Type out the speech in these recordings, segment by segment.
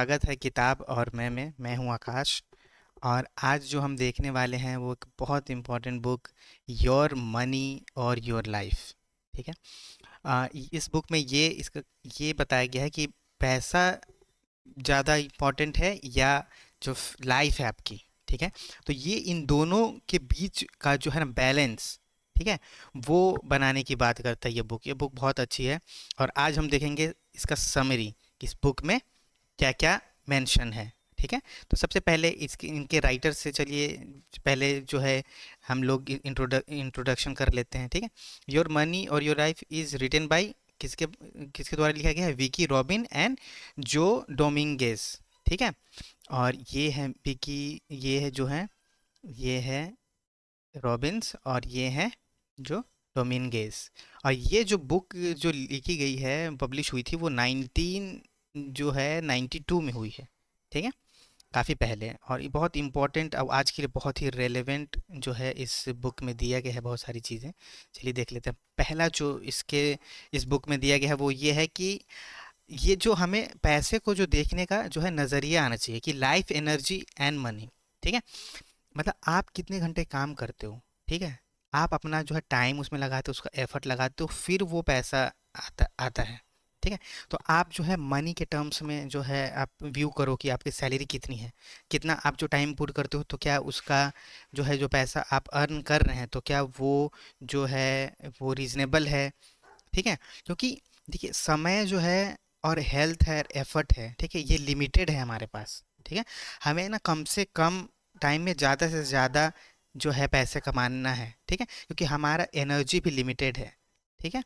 स्वागत है किताब और मैं हूं आकाश। और आज जो हम देखने वाले हैं वो एक बहुत इम्पोर्टेंट बुक, योर मनी और योर लाइफ। ठीक है। इस बुक में ये बताया गया है कि पैसा ज़्यादा इम्पोर्टेंट है या जो लाइफ है आपकी। ठीक है। तो ये इन दोनों के बीच का जो है ना बैलेंस, ठीक है, वो बनाने की बात करता है ये बुक बहुत अच्छी है। और आज हम देखेंगे इसका समरी, इस बुक में क्या क्या मेंशन है। ठीक है। तो सबसे पहले इसके इनके राइटर से चलिए, पहले जो है हम लोग इंट्रोडक्शन कर लेते हैं। ठीक है। योर मनी और your life is written by किसके किसके द्वारा लिखा गया है? विकी रॉबिन एंड जो डोमिंगेस। ठीक है। और ये है विकी, ये है जो है, ये है रॉबिन्स, और ये है जो डोमिंगेस। और ये जो बुक जो लिखी गई है, पब्लिश हुई थी, वो 92 में हुई है। ठीक है। काफ़ी पहले। और ये बहुत इम्पोर्टेंट, अब आज के लिए बहुत ही रेलेवेंट जो है इस बुक में दिया गया है बहुत सारी चीज़ें। चलिए देख लेते हैं। पहला जो इस बुक में दिया गया है वो ये है कि ये जो हमें पैसे को जो देखने का जो है नज़रिया आना चाहिए कि लाइफ, एनर्जी एंड मनी। ठीक है। मतलब आप कितने घंटे काम करते हो, ठीक है, आप अपना जो है टाइम उसमें लगाते हो, उसका एफर्ट लगाते हो, फिर वो पैसा आता आता है। ठीक है। तो आप जो है मनी के टर्म्स में जो है आप व्यू करो कि आपकी सैलरी कितनी है, कितना आप जो टाइम पुट करते हो, तो क्या उसका जो है जो पैसा आप अर्न कर रहे हैं तो क्या वो जो है वो रीजनेबल है। ठीक है। क्योंकि देखिए, समय जो है और हेल्थ है, एफर्ट है, ठीक है, ये लिमिटेड है हमारे पास। ठीक है। हमें ना कम से कम टाइम में ज़्यादा से ज़्यादा जो है पैसे कमाना है। ठीक है। क्योंकि हमारा एनर्जी भी लिमिटेड है। ठीक है।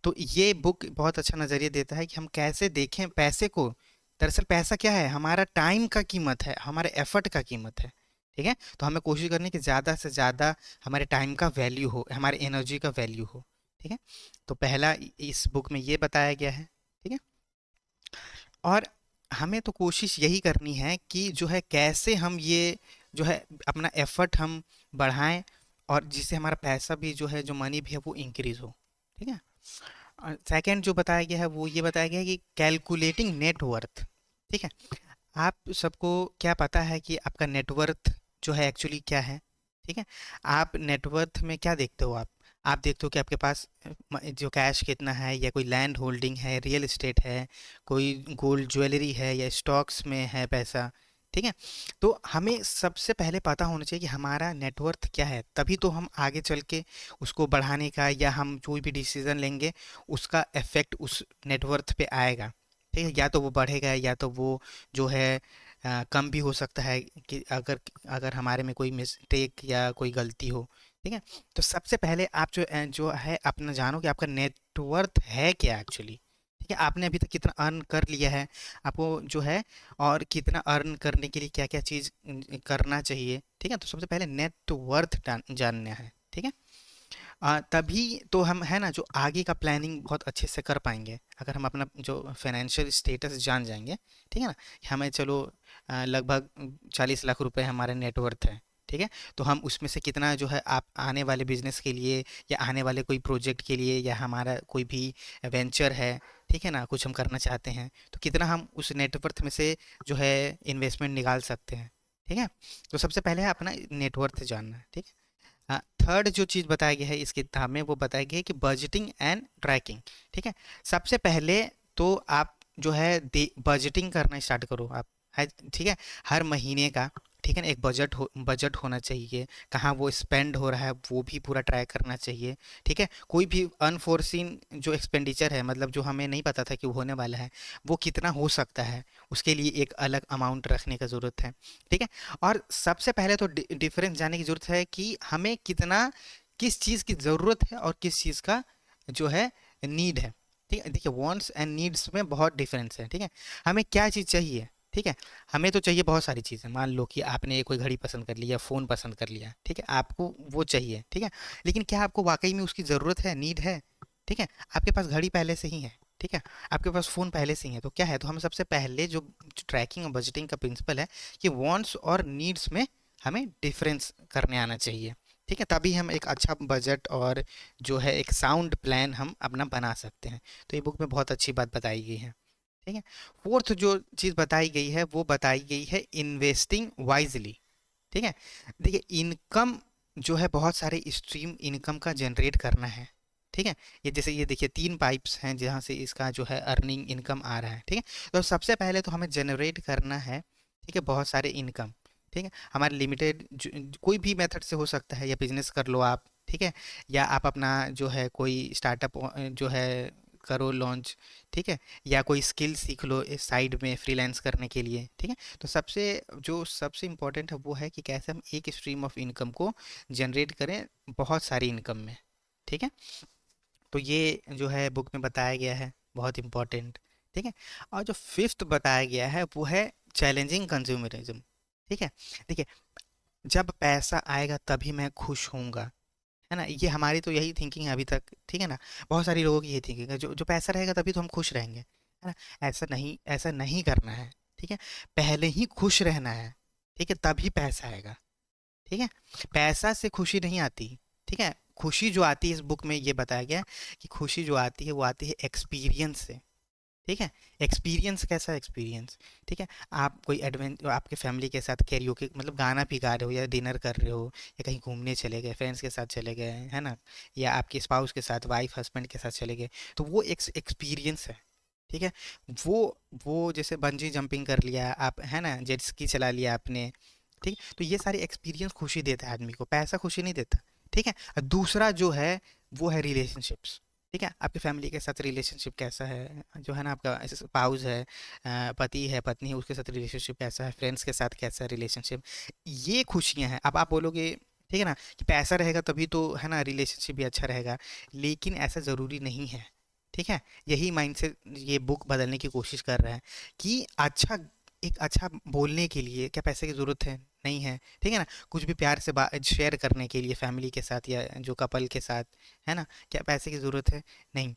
तो ये बुक बहुत अच्छा नज़रिया देता है कि हम कैसे देखें पैसे को। दरअसल पैसा क्या है? हमारा टाइम का कीमत है, हमारे एफर्ट का कीमत है। ठीक है। तो हमें कोशिश करनी है कि ज़्यादा से ज़्यादा हमारे टाइम का वैल्यू हो, हमारे एनर्जी का वैल्यू हो। ठीक है। तो पहला इस बुक में ये बताया गया है। ठीक है। और हमें तो कोशिश यही करनी है कि जो है कैसे हम ये जो है अपना एफर्ट हम बढ़ाएं, और जिससे हमारा पैसा भी जो है, जो मनी भी है, वो इंक्रीज हो। ठीक है। सेकंड जो बताया गया है वो ये बताया गया है कि कैलकुलेटिंग नेट वर्थ। ठीक है। आप सबको क्या पता है कि आपका नेटवर्थ जो है एक्चुअली क्या है? ठीक है। आप नेटवर्थ में क्या देखते हो? आप देखते हो कि आपके पास जो कैश कितना है, या कोई लैंड होल्डिंग है, रियल एस्टेट है, कोई गोल्ड ज्वेलरी है, या स्टॉक्स में है पैसा। ठीक है। तो हमें सबसे पहले पता होना चाहिए कि हमारा नेटवर्थ क्या है, तभी तो हम आगे चल के उसको बढ़ाने का, या हम कोई भी डिसीजन लेंगे उसका इफेक्ट उस नेटवर्थ पे आएगा। ठीक है। या तो वो बढ़ेगा या तो वो जो है कम भी हो सकता है, कि अगर अगर हमारे में कोई मिस्टेक या कोई गलती हो। ठीक है। तो सबसे पहले आप जो है अपना जानो कि आपका नेटवर्थ है क्या एक्चुअली। ठीक है। आपने अभी तक कितना अर्न कर लिया है, आपको जो है, और कितना अर्न करने के लिए क्या क्या चीज़ करना चाहिए। ठीक है। तो सबसे पहले नेटवर्थ जानना है। ठीक है। तभी तो हम है ना जो आगे का प्लानिंग बहुत अच्छे से कर पाएंगे, अगर हम अपना जो फाइनेंशियल स्टेटस जान जाएंगे। ठीक है ना। हमें चलो लगभग 40 लाख रुपए हमारा नेटवर्थ है। ठीक है। तो हम उसमें से कितना जो है आप आने वाले बिजनेस के लिए, या आने वाले कोई प्रोजेक्ट के लिए, या हमारा कोई भी वेंचर है, ठीक है ना, कुछ हम करना चाहते हैं, तो कितना हम उस नेटवर्थ में से जो है इन्वेस्टमेंट निकाल सकते हैं। ठीक है। तो सबसे पहले है अपना नेटवर्थ जानना है। ठीक है। हाँ, थर्ड जो चीज़ बताया गया है इस किताब में वो बताया गया है कि बजटिंग एंड ट्रैकिंग। ठीक है। सबसे पहले तो आप जो है बजटिंग करना स्टार्ट करो आप, है। ठीक है। हर महीने का, ठीक है ना, एक बजट होना चाहिए। कहाँ वो स्पेंड हो रहा है वो भी पूरा ट्रैक करना चाहिए। ठीक है। कोई भी अनफोर्सीन जो एक्सपेंडिचर है, मतलब जो हमें नहीं पता था कि वो होने वाला है, वो कितना हो सकता है, उसके लिए एक अलग अमाउंट रखने का ज़रूरत है। ठीक है। और सबसे पहले तो डिफरेंस जानने की ज़रूरत है कि हमें कितना, किस चीज़ की ज़रूरत है और किस चीज़ का जो है नीड है। ठीक है। देखिए, वांट्स एंड नीड्स में बहुत डिफरेंस है। ठीक है। हमें क्या चीज़ चाहिए? ठीक है। हमें तो चाहिए बहुत सारी चीज़ें। मान लो कि आपने कोई घड़ी पसंद कर लिया, फ़ोन पसंद कर लिया, ठीक है, आपको वो चाहिए। ठीक है। लेकिन क्या आपको वाकई में उसकी ज़रूरत है, नीड है? ठीक है। आपके पास घड़ी पहले से ही है, ठीक है, आपके पास फ़ोन पहले से ही है, तो क्या है, तो हम सबसे पहले जो ट्रैकिंग और बजटिंग का प्रिंसिपल है कि वांट्स और नीड्स में हमें डिफरेंस करने आना चाहिए। ठीक है। तभी हम एक अच्छा बजट और जो है एक साउंड प्लान हम अपना बना सकते हैं। तो ये बुक में बहुत अच्छी बात बताई गई है। ठीक है। फोर्थ जो चीज़ बताई गई है वो बताई गई है इन्वेस्टिंग वाइजली। ठीक है। देखिए इनकम जो है बहुत सारे स्ट्रीम इनकम का जनरेट करना है। ठीक है। ये जैसे ये देखिए 3 पाइप्स हैं जहाँ से इसका जो है अर्निंग इनकम आ रहा है। ठीक है। तो सबसे पहले तो हमें जनरेट करना है, ठीक है, बहुत सारे इनकम। ठीक है। हमारे लिमिटेड कोई भी मेथड से हो सकता है, या बिजनेस कर लो आप, ठीक है, या आप अपना जो है कोई स्टार्टअप जो है करो लॉन्च, ठीक है, या कोई स्किल सीख लो इस साइड में फ्रीलांस करने के लिए। ठीक है। तो सबसे इम्पोर्टेंट है वो है कि कैसे हम एक स्ट्रीम ऑफ इनकम को जनरेट करें बहुत सारी इनकम में। ठीक है। तो ये जो है बुक में बताया गया है, बहुत इम्पोर्टेंट। ठीक है। और जो फिफ्थ बताया गया है वो है चैलेंजिंग कंज्यूमरिज्म। ठीक है। देखिए जब पैसा आएगा तभी मैं खुश होऊंगा, है ना, ये हमारी तो यही थिंकिंग है अभी तक। ठीक है ना। बहुत सारी लोगों की यही थिंकिंग है, जो जो पैसा रहेगा तभी तो हम खुश रहेंगे, है ना। ऐसा नहीं करना है। ठीक है। पहले ही खुश रहना है, ठीक है, तभी पैसा आएगा। ठीक है। पैसा से खुशी नहीं आती। ठीक है। खुशी जो आती है इस बुक में ये बताया गया है कि खुशी जो आती है वो आती है एक्सपीरियंस से। ठीक है। एक्सपीरियंस कैसा एक्सपीरियंस? ठीक है। आप कोई एडवेंचर आपके फैमिली के साथ कैरियोके मतलब गाना भी गा रहे हो, या डिनर कर रहे हो, या कहीं घूमने चले गए, फ्रेंड्स के साथ चले गए, है ना, या आपके स्पाउस के साथ, वाइफ हस्बैंड के साथ चले गए, तो वो एक एक्सपीरियंस है। ठीक है। वो वो जैसे बंजी जंपिंग कर लिया आप, है ना, जेट स्की चला लिया आपने। ठीक है। तो ये सारे एक्सपीरियंस खुशी देता है आदमी को, पैसा खुशी नहीं देता। ठीक है। और दूसरा जो है वो है रिलेशनशिप्स। ठीक है। आपकी फैमिली के साथ रिलेशनशिप कैसा है, जो है ना, आपका स्पाउस है, पति है, पत्नी है, उसके साथ रिलेशनशिप कैसा है, फ्रेंड्स के साथ कैसा है रिलेशनशिप, ये खुशियां हैं। अब आप बोलोगे, ठीक है ना, कि पैसा रहेगा तभी तो, है ना, रिलेशनशिप भी अच्छा रहेगा, लेकिन ऐसा ज़रूरी नहीं है। ठीक है। यही माइंडसेट ये बुक बदलने की कोशिश कर रहा है कि एक अच्छा बोलने के लिए क्या पैसे की ज़रूरत है? नहीं है। ठीक है ना। कुछ भी प्यार से बात शेयर करने के लिए फैमिली के साथ या जो कपल के साथ, है ना, क्या पैसे की ज़रूरत है? नहीं।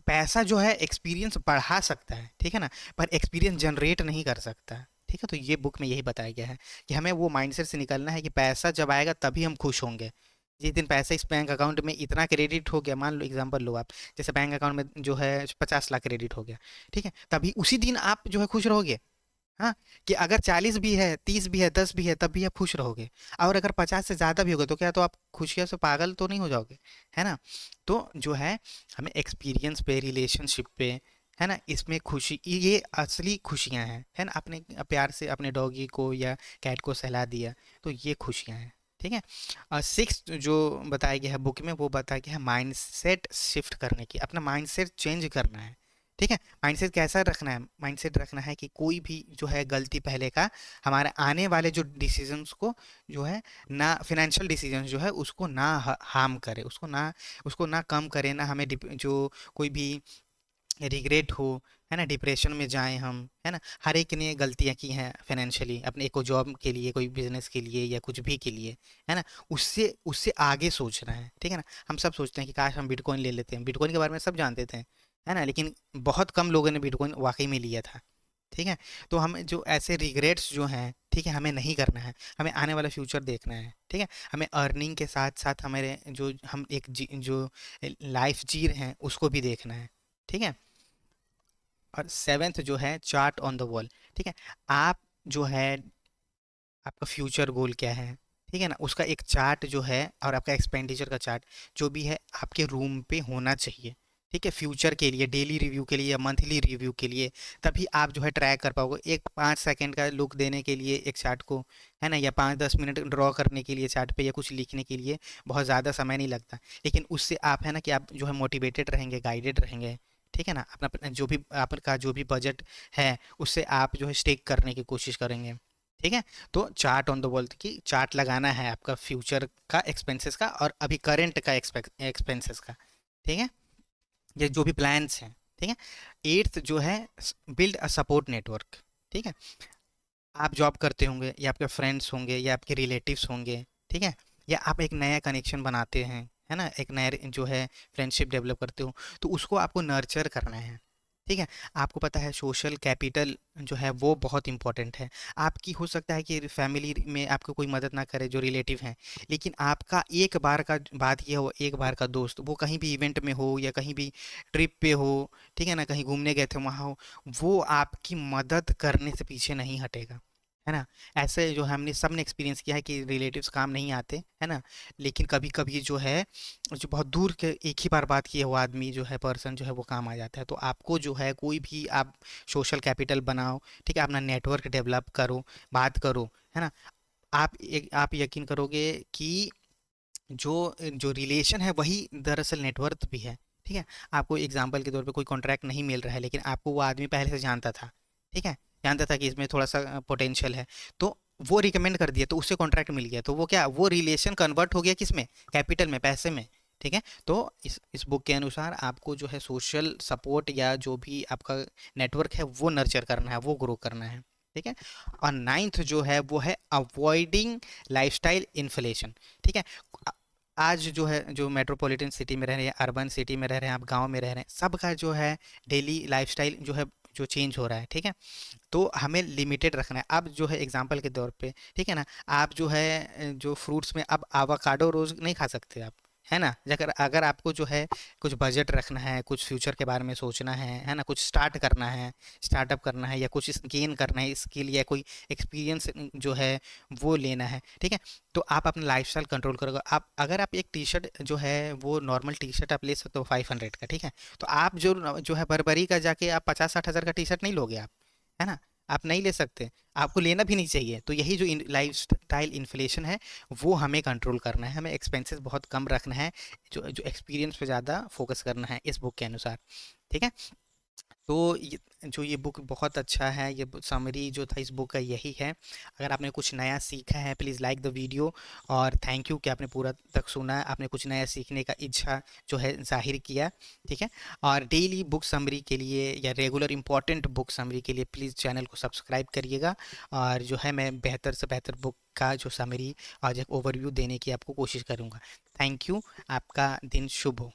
पैसा जो है एक्सपीरियंस बढ़ा सकता है, ठीक है ना, पर एक्सपीरियंस जनरेट नहीं कर सकता। ठीक है। तो ये बुक में यही बताया गया है कि हमें वो माइंडसेट से निकलना है कि पैसा जब आएगा तभी हम खुश होंगे। जिस दिन पैसा इस बैंक अकाउंट में इतना क्रेडिट हो गया, मान लो एग्जांपल लो आप, जैसे बैंक अकाउंट में जो है 50 लाख क्रेडिट हो गया, ठीक है, तभी उसी दिन आप जो है खुश रहोगे। हाँ, कि अगर 40 भी है, 30 भी है, 10 भी है, तब भी आप खुश रहोगे। और अगर 50 से ज़्यादा भी होगा तो क्या, तो आप खुशियों से पागल तो नहीं हो जाओगे, है ना। तो जो है हमें एक्सपीरियंस पे, रिलेशनशिप पे, है ना, इसमें खुशी, ये असली खुशियाँ हैं, है ना। आपने प्यार से अपने डॉगी को या कैट को सहला दिया, तो ये खुशियाँ हैं। ठीक है। और सिक्स जो बताया गया है बुक में वो बताया गया है माइंडसेट शिफ्ट करने की, अपना माइंडसेट चेंज करना है। ठीक है। माइंडसेट कैसा रखना है? माइंडसेट रखना है कि कोई भी जो है गलती पहले का, हमारे आने वाले जो डिसीजंस को जो है ना, फाइनेंशियल डिसीजंस जो है उसको ना हार्म करे, उसको ना कम करे, ना हमें जो कोई भी रिग्रेट हो, है ना, डिप्रेशन में जाएं हम, है ना। हर एक ने गलतियां की हैं फाइनेंशियली, अपने को जॉब के लिए, कोई बिजनेस के लिए, या कुछ भी के लिए, है ना। उससे उससे आगे सोचना है। ठीक है ना। हम सब सोचते हैं कि काश हम बिटकॉइन ले लेते हैं, बिटकॉइन के बारे में सब जानते थे, है ना, लेकिन बहुत कम लोगों ने बिटकॉइन वाकई में लिया था। ठीक है। तो हमें जो ऐसे रिग्रेट्स जो हैं, ठीक है, हमें नहीं करना है, हमें आने वाला फ्यूचर देखना है। ठीक है। हमें अर्निंग के साथ साथ हमारे जो हम जो लाइफ जी रहे हैं उसको भी देखना है। ठीक है। और सेवेंथ जो है चार्ट ऑन द वॉल। ठीक है। आप जो है आपका फ्यूचर गोल क्या है, ठीक है ना, उसका एक चार्ट जो है, और आपका एक्सपेंडिचर का चार्ट जो भी है आपके रूम पे होना चाहिए। ठीक है। फ्यूचर के लिए, डेली रिव्यू के लिए या मंथली रिव्यू के लिए, तभी आप जो है ट्रैक कर पाओगे। एक 5 सेकंड का लुक देने के लिए एक चार्ट को, है ना, या 5-10 मिनट ड्रॉ करने के लिए चार्ट पे, या कुछ लिखने के लिए बहुत ज़्यादा समय नहीं लगता, लेकिन उससे आप, है ना, कि आप जो है मोटिवेटेड रहेंगे, गाइडेड रहेंगे। ठीक है ना। अपना अपना जो भी आपका जो भी बजट है उससे आप जो है स्टिक करने की कोशिश करेंगे। ठीक है। तो चार्ट ऑन द वॉल की चार्ट लगाना है आपका फ्यूचर का एक्सपेंसेस का, और अभी करंट का एक्सपेंसेस का। ठीक है। ये जो भी प्लान्स हैं। ठीक है। एट्थ जो है बिल्ड अ सपोर्ट नेटवर्क। ठीक है। आप जॉब करते होंगे, या आपके फ्रेंड्स होंगे, या आपके रिलेटिव्स होंगे, ठीक है, या आप एक नया कनेक्शन बनाते हैं, है ना, एक नया जो है फ्रेंडशिप डेवलप करते हो, तो उसको आपको नर्चर करना है। ठीक है। आपको पता है सोशल कैपिटल जो है वो बहुत इंपॉर्टेंट है। आपकी हो सकता है कि फैमिली में आपको कोई मदद ना करे जो रिलेटिव हैं, लेकिन आपका एक बार का बात ये हो, एक बार का दोस्त वो कहीं भी इवेंट में हो या कहीं भी ट्रिप पे हो, ठीक है ना, कहीं घूमने गए थे वहाँ हो, वो आपकी मदद करने से पीछे नहीं हटेगा, है ना। ऐसे जो हमने सबने एक्सपीरियंस किया है कि रिलेटिव्स काम नहीं आते, है ना, लेकिन कभी कभी जो है, जो बहुत दूर के एक ही बार बात किए हुआ आदमी जो है, पर्सन जो है वो काम आ जाता है। तो आपको जो है कोई भी आप सोशल कैपिटल बनाओ, ठीक है, अपना नेटवर्क डेवलप करो, बात करो, है ना। आप यकीन करोगे कि जो जो रिलेशन है वही दरअसल नेटवर्क भी है, ठीक है। आपको एग्जांपल के तौर पे कोई कॉन्ट्रैक्ट नहीं मिल रहा है, लेकिन आपको वो आदमी पहले से जानता था, ठीक है, जानता था कि इसमें थोड़ा सा पोटेंशियल है, तो वो रिकमेंड कर दिया तो उससे कॉन्ट्रैक्ट मिल गया, तो वो क्या, वो रिलेशन कन्वर्ट हो गया किस में, कैपिटल में, पैसे में, ठीक है। तो इस बुक के अनुसार आपको जो है सोशल सपोर्ट या जो भी आपका नेटवर्क है वो नर्चर करना है, वो ग्रो करना है, ठीक है। और नाइन्थ जो है वो है अवॉइडिंग लाइफस्टाइल इन्फ्लेशन, ठीक है। आज जो है, जो मेट्रोपॉलिटन सिटी में रह रहे हैं, अर्बन सिटी में रह रहे हैं, आप गांव में रह रहे हैं, सबका जो है डेली लाइफस्टाइल जो है, जो चेंज हो रहा है, ठीक है। तो हमें लिमिटेड रखना है। अब जो है एग्जांपल के तौर पे, ठीक है ना, आप जो है जो फ्रूट्स में अब आवाकाडो रोज नहीं खा सकते आप, है ना। अगर अगर आपको जो है कुछ बजट रखना है, कुछ फ्यूचर के बारे में सोचना है ना, कुछ स्टार्ट करना है, स्टार्टअप करना है, या कुछ गेन करना है स्किल, या कोई एक्सपीरियंस जो है वो लेना है, ठीक है। तो आप अपना लाइफस्टाइल कंट्रोल करोगे। आप अगर आप एक टी शर्ट जो है वो नॉर्मल टी शर्ट आप ले सकते हो 500 का, ठीक है, तो आप जो जो है बर्बरी का जाके आप 50-60 हज़ार का टी शर्ट नहीं लोगे आप, है ना। आप नहीं ले सकते, आपको लेना भी नहीं चाहिए। तो यही जो लाइफ स्टाइल इन्फ्लेशन है वो हमें कंट्रोल करना है, हमें एक्सपेंसेस बहुत कम रखना है, जो जो एक्सपीरियंस पे ज़्यादा फोकस करना है इस बुक के अनुसार, ठीक है। तो जो ये बुक बहुत अच्छा है, ये समरी जो था इस बुक का यही है। अगर आपने कुछ नया सीखा है, प्लीज़ लाइक द वीडियो, और थैंक यू कि आपने पूरा तक सुना, आपने कुछ नया सीखने का इच्छा जो है जाहिर किया, ठीक है। और डेली बुक समरी के लिए या रेगुलर इंपॉर्टेंट बुक समरी के लिए प्लीज़ चैनल को सब्सक्राइब करिएगा। और जो है मैं बेहतर से बेहतर बुक का जो समरी और एक ओवरव्यू देने की आपको कोशिश करूँगा। Thank you. आपका दिन शुभ हो।